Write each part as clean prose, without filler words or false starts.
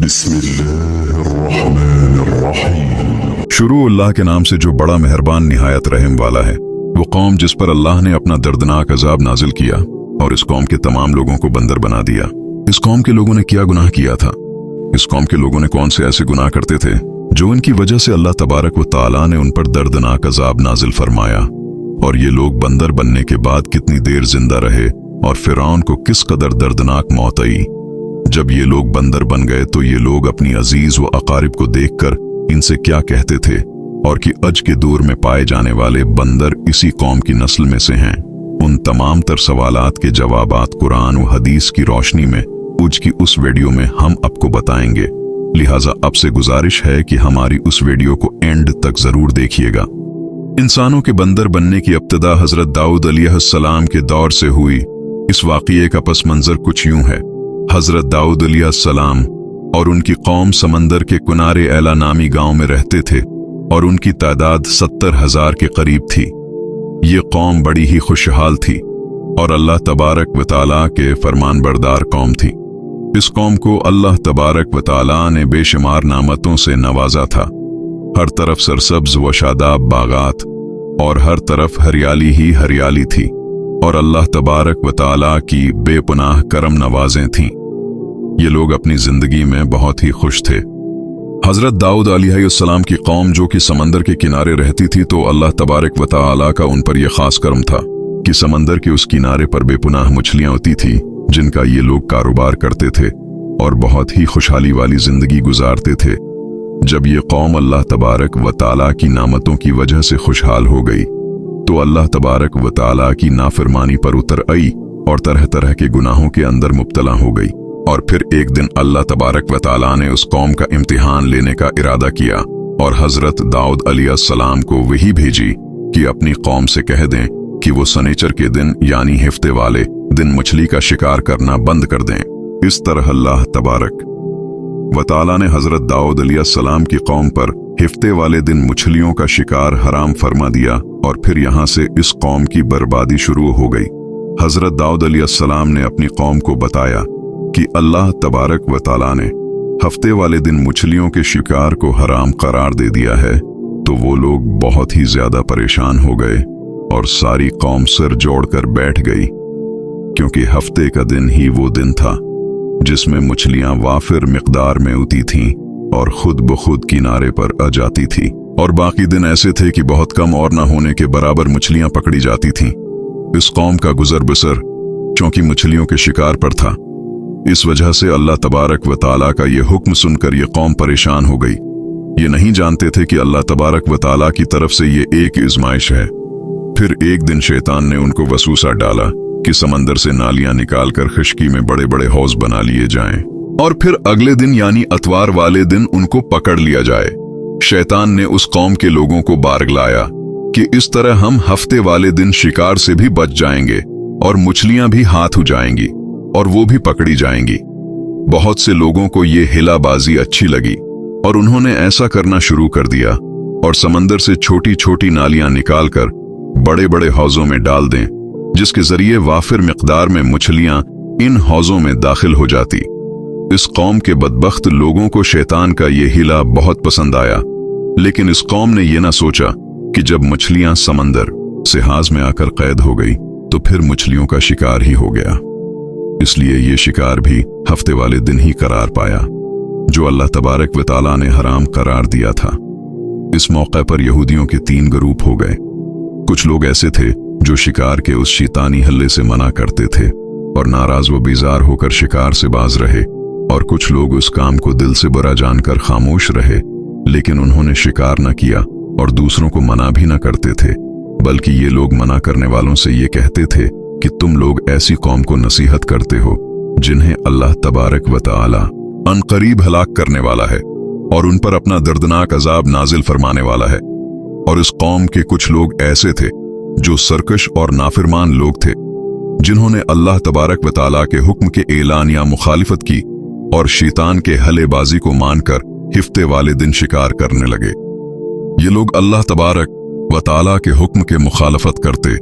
बिस्मिल्लाहिर्रहमानिर्रहीम। शुरू अल्लाह के नाम से जो बड़ा मेहरबान निहायत रहम वाला है। वो कौम जिस पर अल्लाह ने अपना दर्दनाक अजाब नाजिल किया और इस कौम के तमाम लोगों को बंदर बना दिया। इस कौम के लोगों ने क्या गुनाह किया था? इस कौम के लोगों ने कौन से ऐसे गुनाह करते थे जो इनकी वजह से अल्लाह तबारक व तआला ने उन पर दर्दनाक अजाब नाजिल फरमाया? और ये लोग बंदर बनने के बाद कितनी देर जिंदा रहे और फिरौन को किस कदर दर्दनाक मौत आई। जब ये लोग बंदर बन गए तो ये लोग अपनी अजीज व अकारिब को देखकर इनसे क्या कहते थे और कि अज के दौर में पाए जाने वाले बंदर इसी कौम की नस्ल में से हैं। उन तमाम तर सवालात के जवाबात कुरान व हदीस की रोशनी में उज की उस वीडियो में हम आपको बताएंगे। लिहाजा अब से गुजारिश है कि हमारी उस वीडियो को एंड तक जरूर देखिएगा। इंसानों के बंदर बनने की इब्तिदा हजरत दाऊद अलैहिस्सलाम के दौर से हुई। इस वाक़ये का पस मंजर कुछ यूं है। हजरत दाऊद अलैहिस्सलाम और उनकी कौम समंदर के किनारे एला नामी गांव में रहते थे और उनकी तादाद 70,000 के करीब थी। ये कौम बड़ी ही खुशहाल थी और अल्लाह तबारक व तआला के फरमानबरदार कौम थी। इस कौम को अल्लाह तबारक व तआला ने बेशुमार नामतों से नवाजा था। हर तरफ सरसब्ज व शादाब बागात और हर तरफ हरियाली ही हरियाली थी और अल्लाह तबारक व तआला की बेपनाह करम नवाजें थीं। ये लोग अपनी जिंदगी में बहुत ही खुश थे। हजरत दाऊद अलैहिस्सलाम की कौम जो कि समंदर के किनारे रहती थी तो अल्लाह तबारक व तआला का उन पर यह खास करम था कि समंदर के उस किनारे पर बेपनाह मछलियां होती थी जिनका ये लोग कारोबार करते थे और बहुत ही खुशहाली वाली जिंदगी गुजारते थे। जब ये कौम अल्लाह तबारक व तआला की नामतों की वजह से खुशहाल हो गई तो अल्लाह तबारक व तआला की नाफरमानी पर उतर आई और तरह तरह के गुनाहों के अंदर मुब्तला हो गई। और फिर एक दिन अल्लाह तबारक व तआला ने उस कौम का इम्तिहान लेने का इरादा किया और हजरत दाऊद अलैहिस्सलाम को वही भेजी कि अपनी कौम से कह दें कि वो सनीचर के दिन यानी हफ्ते वाले दिन मछली का शिकार करना बंद कर दें। इस तरह अल्लाह तबारक व तआला ने हजरत दाऊद अलैहिस्सलाम की कौम पर हफ्ते वाले दिन मछलियों का शिकार हराम फरमा दिया और फिर यहाँ से इस कौम की बर्बादी शुरू हो गई। हजरत दाऊद अलैहिस्सलाम ने अपनी कौम को बताया कि अल्लाह तबारक व तआला ने हफ्ते वाले दिन मछलियों के शिकार को हराम करार दे दिया है। तो वो लोग बहुत ही ज्यादा परेशान हो गए और सारी कौम सिर जोड़कर बैठ गई, क्योंकि हफ्ते का दिन ही वो दिन था जिसमें मछलियां वाफिर मिकदार में उती थीं और खुद ब खुद किनारे पर आ जाती थी। और बाकी दिन ऐसे थे कि बहुत कम और न होने के बराबर मछलियां पकड़ी जाती थीं। इस कौम का गुजर बसर चूंकि मछलियों के शिकार पर था, इस वजह से अल्लाह तबारक व तआला का ये हुक्म सुनकर ये कौम परेशान हो गई। ये नहीं जानते थे कि अल्लाह तबारक व तआला की तरफ से ये एक इज़्माइश है। फिर एक दिन शैतान ने उनको वसूसा डाला कि समंदर से नालियां निकालकर खुश्की में बड़े बड़े हौज बना लिए जाएं और फिर अगले दिन यानी अतवार वाले दिन उनको पकड़ लिया जाए। शैतान ने उस कौम के लोगों को बारगलाया कि इस तरह हम हफ्ते वाले दिन शिकार से भी बच जाएंगे और मछलियां भी हाथ हो जाएंगी और वो भी पकड़ी जाएंगी। बहुत से लोगों को ये हिलाबाजी अच्छी लगी और उन्होंने ऐसा करना शुरू कर दिया और समंदर से छोटी छोटी नालियां निकालकर बड़े बड़े हौजों में डाल दें, जिसके जरिए वाफिर मिकदार में मछलियां इन हौजों में दाखिल हो जाती। इस कौम के बदबख्त लोगों को शैतान का ये हिला बहुत पसंद आया, लेकिन इस कौम ने यह ना सोचा कि जब मछलियां समंदर से हाज में आकर कैद हो गई तो फिर मछलियों का शिकार ही हो गया। इसलिए ये शिकार भी हफ्ते वाले दिन ही करार पाया जो अल्लाह तबारक व तआला ने हराम करार दिया था। इस मौके पर यहूदियों के 3 ग्रुप हो गए। कुछ लोग ऐसे थे जो शिकार के उस शैतानी हल्ले से मना करते थे और नाराज व बेजार होकर शिकार से बाज रहे, और कुछ लोग उस काम को दिल से बुरा जानकर खामोश रहे, लेकिन उन्होंने शिकार न किया और दूसरों को मना भी न करते थे, बल्कि ये लोग मना करने वालों से ये कहते थे कि तुम लोग ऐसी कौम को नसीहत करते हो जिन्हें अल्लाह तबारक व तआला अनकरीब हलाक करने वाला है और उन पर अपना दर्दनाक अजाब नाजिल फरमाने वाला है। और इस कौम के कुछ लोग ऐसे थे जो सरकश और नाफरमान लोग थे, जिन्होंने अल्लाह तबारक व तआला के हुक्म के ऐलान या मुखालिफत की और शैतान के हलेबाजी को मानकर हफ्ते वाले दिन शिकार करने लगे। ये लोग अल्लाह तबारक व तआला के हुक्म के मुखालफत करते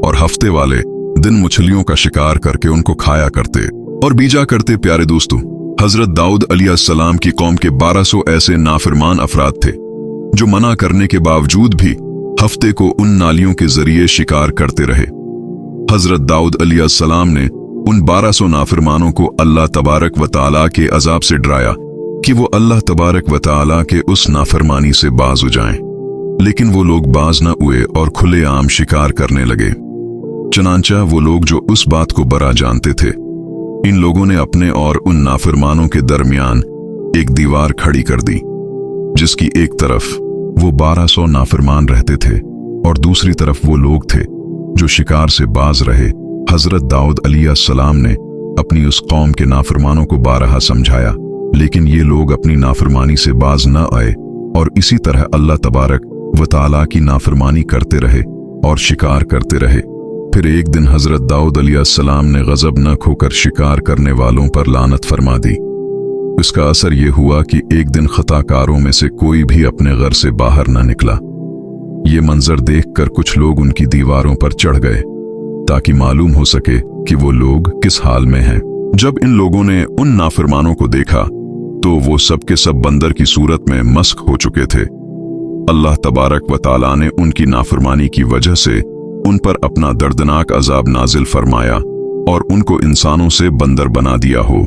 और हफ्ते वाले दिन मछलियों का शिकार करके उनको खाया करते और बीजा करते। प्यारे दोस्तों, हजरत दाऊद अलैहिस्सलाम की कौम के 1200 ऐसे नाफरमान अफराद थे जो मना करने के बावजूद भी हफ्ते को उन नालियों के जरिए शिकार करते रहे। हजरत दाऊद अलैहिस्सलाम ने उन 1200 नाफरमानों को अल्लाह तबारक व तआला के अजाब से डराया कि वो अल्लाह तबारक व तआला के उस नाफरमानी से बाज हो जाएं। लेकिन वो लोग बाज न हुए और खुलेआम शिकार करने लगे। चनांचा वो लोग जो उस बात को बरा जानते थे, इन लोगों ने अपने और उन नाफरमानों के दरमियान एक दीवार खड़ी कर दी, जिसकी एक तरफ वो 1200 नाफरमान रहते थे और दूसरी तरफ वो लोग थे जो शिकार से बाज रहे। हजरत दाऊद अलैहिस्सलाम ने अपनी उस कौम के नाफरमानों को बारहा समझाया, लेकिन ये लोग अपनी नाफरमानी से बाज न आए और इसी तरह अल्लाह तबारक व तआला की नाफरमानी करते रहे और शिकार करते रहे। फिर एक दिन हजरत दाऊद अलैहिस्सलाम ने गजब न खोकर शिकार करने वालों पर लानत फरमा दी। इसका असर यह हुआ कि एक दिन खताकारों में से कोई भी अपने घर से बाहर न निकला। ये मंजर देखकर कुछ लोग उनकी दीवारों पर चढ़ गए ताकि मालूम हो सके कि वो लोग किस हाल में हैं। जब इन लोगों ने उन नाफरमानों को देखा तो वो सब के सब बंदर की सूरत में मस्क हो चुके थे। अल्लाह तबारक व तआला ने उनकी नाफरमानी की वजह से उन पर अपना दर्दनाक अजाब नाजिल फरमाया और उनको इंसानों से बंदर बना दिया हो।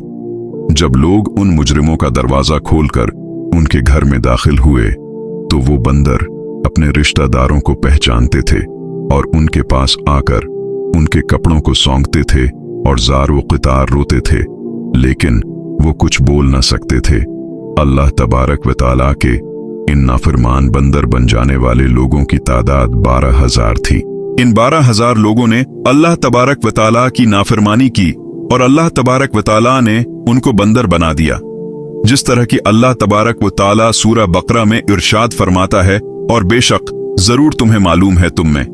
जब लोग उन मुजरिमों का दरवाजा खोलकर उनके घर में दाखिल हुए तो वो बंदर अपने रिश्तेदारों को पहचानते थे और उनके पास आकर उनके कपड़ों को सौंगते थे और जार व क़ितार रोते थे, लेकिन वो कुछ बोल न सकते थे। अल्लाह तबारक व तआला के इन नाफरमान बंदर बन जाने वाले लोगों की तादाद 12,000 थी। इन 12,000 लोगों ने अल्लाह तबारक व तआला की नाफरमानी की और अल्लाह तबारक व तआला ने उनको बंदर बना दिया। जिस तरह की अल्लाह तबारक व तआला सूरह बकरा में इरशाद फरमाता है, और बेशक जरूर तुम्हें मालूम है तुम में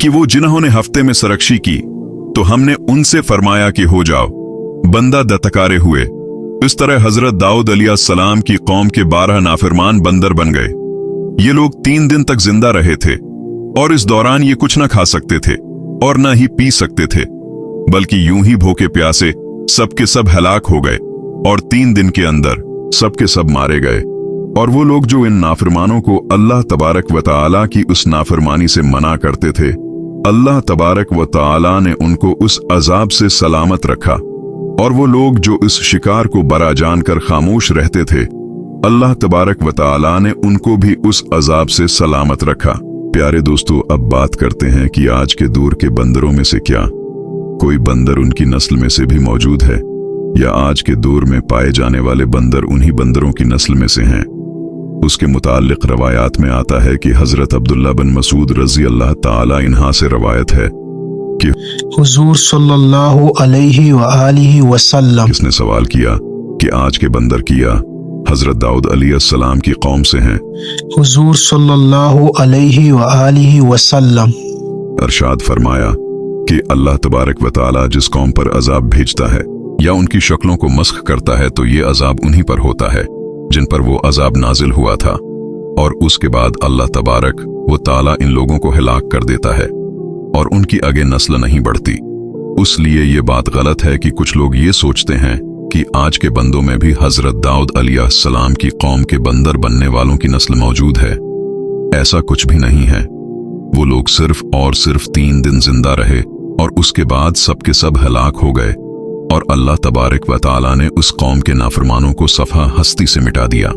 कि वो जिन्होंने हफ्ते में सरकशी की तो हमने उनसे फरमाया कि हो जाओ, बंदा दतकारे हुए। इस तरह हजरत दाऊद अलैहिस्सलाम की कौम के 12 नाफरमान बंदर बन गए। ये लोग 3 दिन तक जिंदा रहे थे और इस दौरान ये कुछ न खा सकते थे और न ही पी सकते थे, बल्कि यूं ही भूखे प्यासे सबके सब हलाक हो गए और 3 दिन के अंदर सबके सब मारे गए। और वो लोग जो इन नाफरमानों को अल्लाह तबारक व तआला की उस नाफरमानी से मना करते थे, अल्लाह तबारक व तआला ने उनको उस अजाब से सलामत रखा। और वो लोग जो इस शिकार को बरा जानकर खामोश रहते थे, अल्लाह तबारक व तआला ने उनको भी उस अजाब से सलामत रखा। प्यारे दोस्तों, अब बात करते हैं कि आज के दौर के बंदरों में से क्या कोई बंदर उनकी नस्ल में से भी मौजूद है, या आज के दौर में पाए जाने वाले बंदर उन्हीं बंदरों की नस्ल में से हैं। उसके मुताल्लिक रवायात में आता है कि हजरत अब्दुल्ला बिन मसूद रजी अल्लाह ताला इन्हा से रवायत है कि हुजूर सल्लल्लाहु अलैहि व आलिहि वसल्लम किसने सवाल किया कि आज के बंदर किया हजरत दाऊद अलैहिस्सलाम की कौम से हैं। हुजूर सल्लल्लाहु अलैहि व आलिहि वसल्लम अरशाद फरमाया कि अल्लाह तबारक व तआला जिस कौम पर अजाब भेजता है या उनकी शक्लों को मस्ख करता है तो ये अजाब उन्हीं पर होता है जिन पर वो अजाब नाजिल हुआ था, और उसके बाद अल्लाह तबारक व तआला इन लोगों को हिलाक कर देता है और उनकी आगे नस्ल नहीं बढ़ती। इसलिए ये बात गलत है कि कुछ लोग ये सोचते हैं कि आज के बंदों में भी हजरत दाऊद अलैहिस्सलाम की कौम के बंदर बनने वालों की नस्ल मौजूद है। ऐसा कुछ भी नहीं है। वो लोग सिर्फ और सिर्फ 3 दिन जिंदा रहे और उसके बाद सबके सब हलाक हो गए और अल्लाह तबारक व तआला ने उस कौम के नाफरमानों को सफ़ा हस्ती से मिटा दिया।